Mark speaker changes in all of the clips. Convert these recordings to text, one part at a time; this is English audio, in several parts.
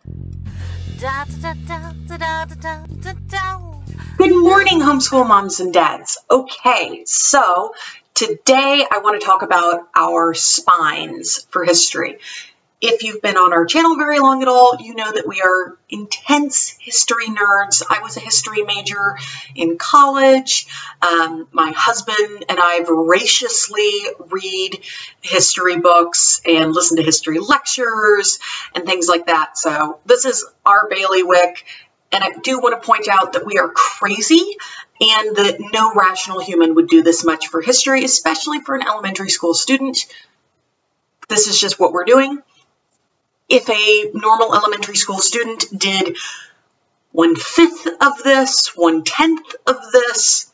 Speaker 1: Good morning, homeschool moms and dads. Okay, so today I want to talk about our spines for history. If you've been on our channel very long at all, you know that we are intense history nerds. I was a history major in college. My husband and I voraciously read history books and listen to history lectures and things like that. So this is our bailiwick. And I do want to point out that we are crazy and that no rational human would do this much for history, especially for an elementary school student. This is just what we're doing. If a normal elementary school student did 1/5 of this, 1/10 of this,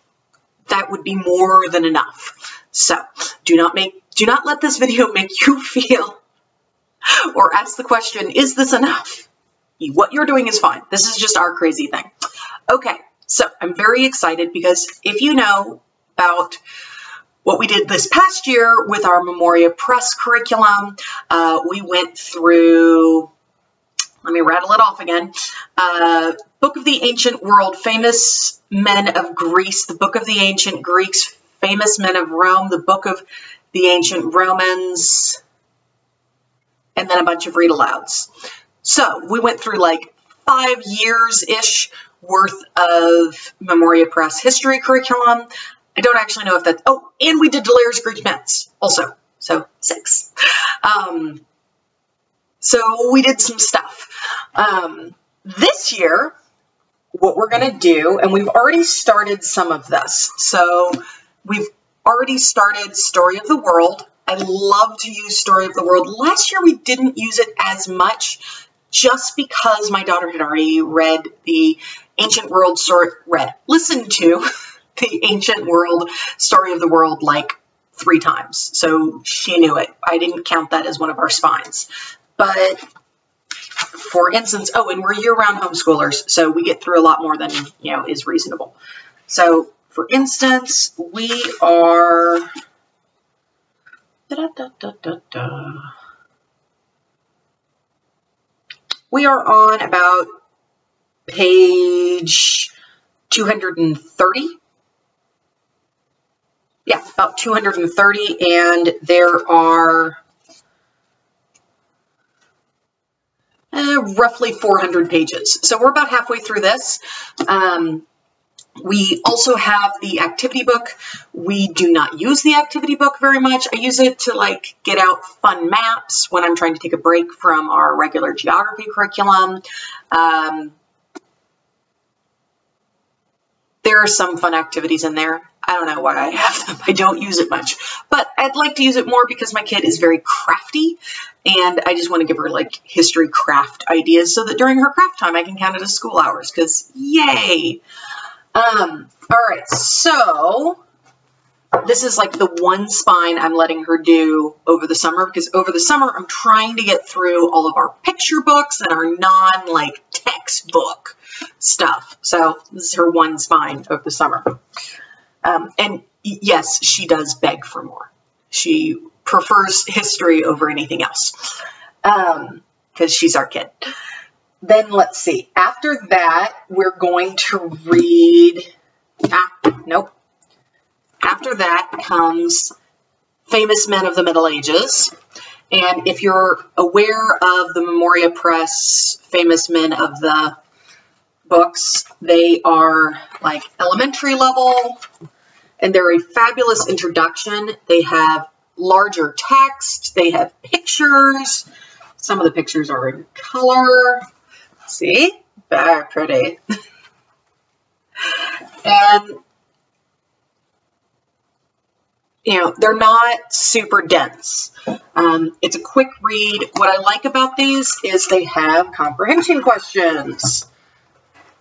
Speaker 1: that would be more than enough. So do not let this video make you feel or ask the question, is this enough? What you're doing is fine. This is just our crazy thing. Okay, so I'm very excited because if you know about what we did this past year with our Memoria Press curriculum, we went through, let me rattle it off again, Book of the Ancient World, Famous Men of Greece, the Book of the Ancient Greeks, Famous Men of Rome, the Book of the Ancient Romans, and then a bunch of read-alouds. So we went through like 5 years-ish worth of Memoria Press history curriculum. I don't actually know if that's, oh, and we did Delaire's Greek myths also, so 6. So we did some stuff. This year, what we're going to do, and we've already started some of this. So we've already started Story of the World. I love to use Story of the World. Last year we didn't use it as much just because my daughter had already read the Ancient World story, listened to the Ancient World Story of the World like 3 times. So she knew it. I didn't count that as one of our spines. But for instance, oh, and we're year-round homeschoolers, so we get through a lot more than, you know, is reasonable. So for instance, we are we are on about page 230. Yeah, about 230, and there are roughly 400 pages. So we're about halfway through this. We also have the activity book. We do not use the activity book very much. I use it to like get out fun maps when I'm trying to take a break from our regular geography curriculum. There are some fun activities in there. I don't know why I have them. I don't use it much, but I'd like to use it more because my kid is very crafty and I just want to give her like history craft ideas so that during her craft time I can count it as school hours because yay. All right, so this is like the one spine I'm letting her do over the summer because over the summer I'm trying to get through all of our picture books and our non like textbook stuff. So this is her one spine of the summer. And yes, she does beg for more. She prefers history over anything else because she's our kid. Then let's see. After that, we're going to read, nope. After that comes Famous Men of the Middle Ages. And if you're aware of the Memoria Press Famous Men of the books, they are like elementary level, and they're a fabulous introduction. They have larger text. They have pictures. Some of the pictures are in color. See? Very pretty. And, you know, they're not super dense. It's a quick read. What I like about these is they have comprehension questions.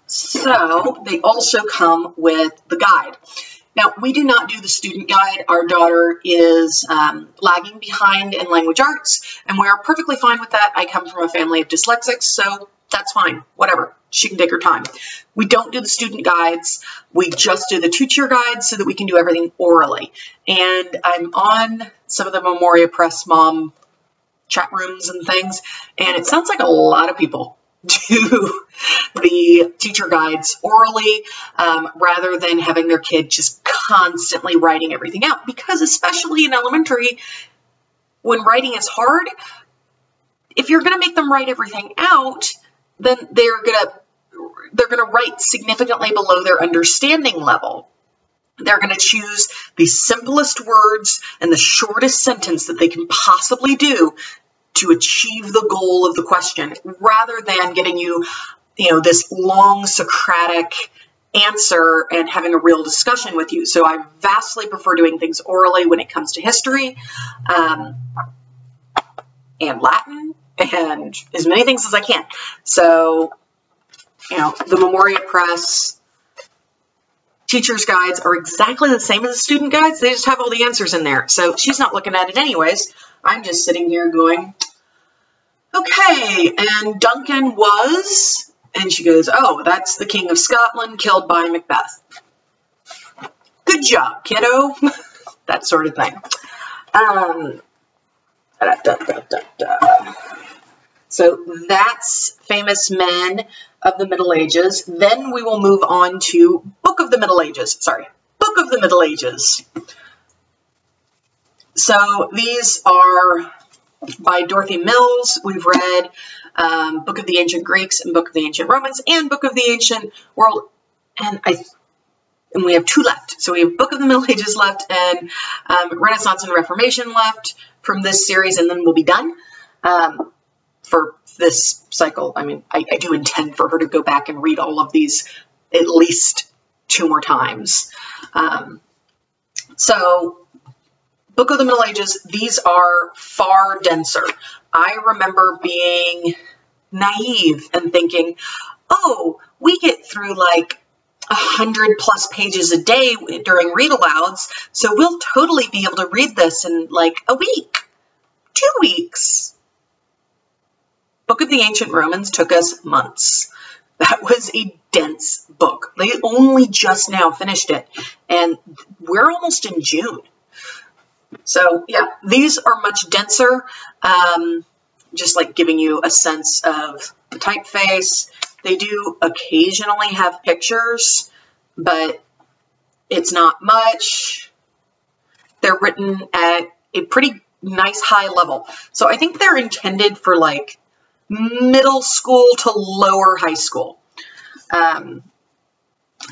Speaker 1: So they also come with the guide. Now, we do not do the student guide. Our daughter is lagging behind in language arts, and we are perfectly fine with that. I come from a family of dyslexics, so that's fine. Whatever. She can take her time. We don't do the student guides. We just do the two-tier guides so that we can do everything orally. And I'm on some of the Memoria Press mom chat rooms and things, and it sounds like a lot of people do the teacher guides orally rather than having their kid just constantly writing everything out. Because especially in elementary, when writing is hard, if you're going to make them write everything out, then they're going to write significantly below their understanding level. They're going to choose the simplest words and the shortest sentence that they can possibly do to achieve the goal of the question, rather than getting you, this long Socratic answer and having a real discussion with you. So I vastly prefer doing things orally when it comes to history and Latin and as many things as I can. So, the Memoria Press teacher's guides are exactly the same as the student guides. They just have all the answers in there. So she's not looking at it anyways. I'm just sitting here going, okay, and Duncan was, and she goes, oh, that's the King of Scotland killed by Macbeth. Good job, kiddo. That sort of thing. So that's famous men of the Middle Ages. Then we will move on to Book of the Middle Ages. Book of the Middle Ages. So these are by Dorothy Mills. We've read Book of the Ancient Greeks and Book of the Ancient Romans and Book of the Ancient World. And we have 2 left. So we have Book of the Middle Ages left and Renaissance and Reformation left from this series, and then we'll be done for this cycle. I mean, I do intend for her to go back and read all of these at least 2 more times. So Book of the Middle Ages, these are far denser. I remember being naive and thinking, oh, we get through like 100+ pages a day during read alouds, so we'll totally be able to read this in like a week, 2 weeks. Book of the Ancient Romans took us months. That was a dense book. They only just now finished it, and we're almost in June. So yeah, these are much denser, just like giving you a sense of the typeface. They do occasionally have pictures, but it's not much. They're written at a pretty nice high level. So I think they're intended for like middle school to lower high school.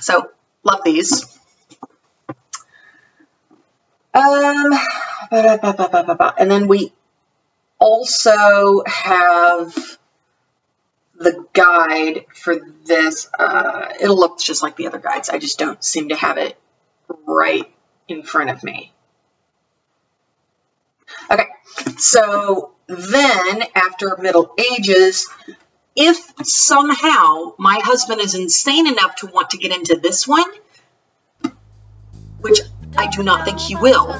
Speaker 1: So love these. And then we also have the guide for this. It'll look just like the other guides. I just don't seem to have it right in front of me. Okay, so then after Middle Ages, if somehow my husband is insane enough to want to get into this one, which I do not think he will,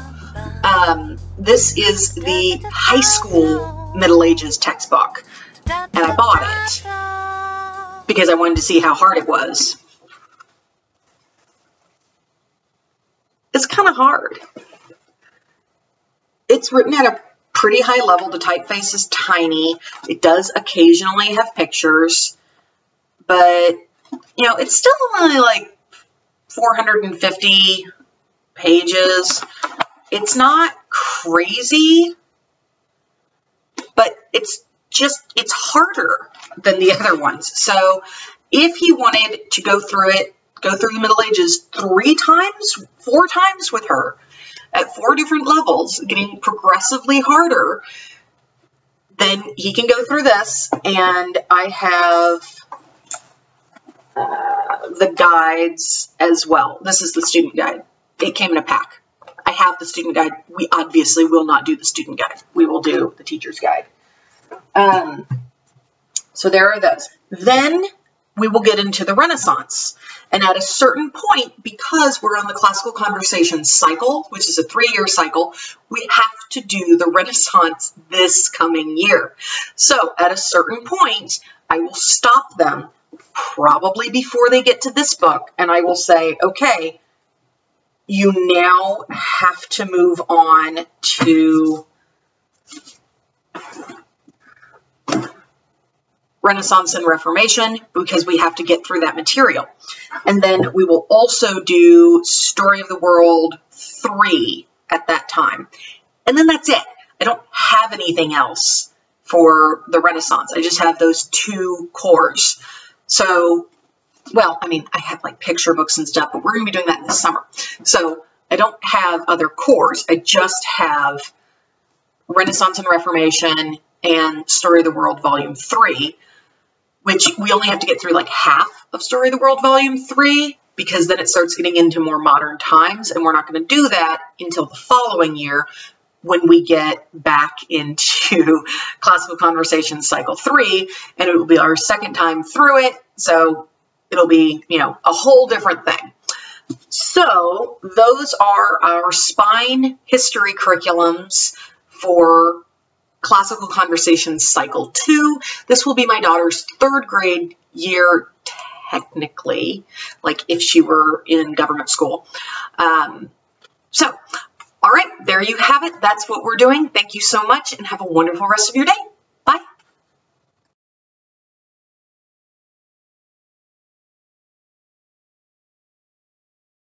Speaker 1: this is the high school Middle Ages textbook, and I bought it because I wanted to see how hard it was. It's kind of hard. It's written at a pretty high level. The typeface is tiny. It does occasionally have pictures, but it's still only like 450 pages. It's not crazy, but it's harder than the other ones. So if you wanted to go through the Middle Ages 3 times, 4 times with her at 4 different levels, getting progressively harder, then he can go through this. And I have the guides as well. This is the student guide. It came in a pack. I have the student guide. We obviously will not do the student guide. We will do the teacher's guide. So there are those. Then we will get into the Renaissance. And at a certain point, because we're on the classical conversation cycle, which is a 3-year cycle, we have to do the Renaissance this coming year. So at a certain point, I will stop them probably before they get to this book, and I will say, okay, you now have to move on to Renaissance and Reformation, because we have to get through that material. And then we will also do Story of the World 3 at that time. And then that's it. I don't have anything else for the Renaissance. I just have those 2 cores. So, well, I mean, I have like picture books and stuff, but we're going to be doing that in the summer. So I don't have other cores. I just have Renaissance and Reformation and Story of the World Volume 3, which we only have to get through like half of Story of the World Volume 3, because then it starts getting into more modern times, and we're not going to do that until the following year when we get back into Classical Conversations Cycle 3, and it will be our second time through it, so it'll be, you know, a whole different thing. So those are our spine history curriculums for Classical Conversations Cycle 2. This will be my daughter's 3rd grade year, technically, like if she were in government school. So, all right, there you have it. That's what we're doing. Thank you so much, and have a wonderful rest of your day.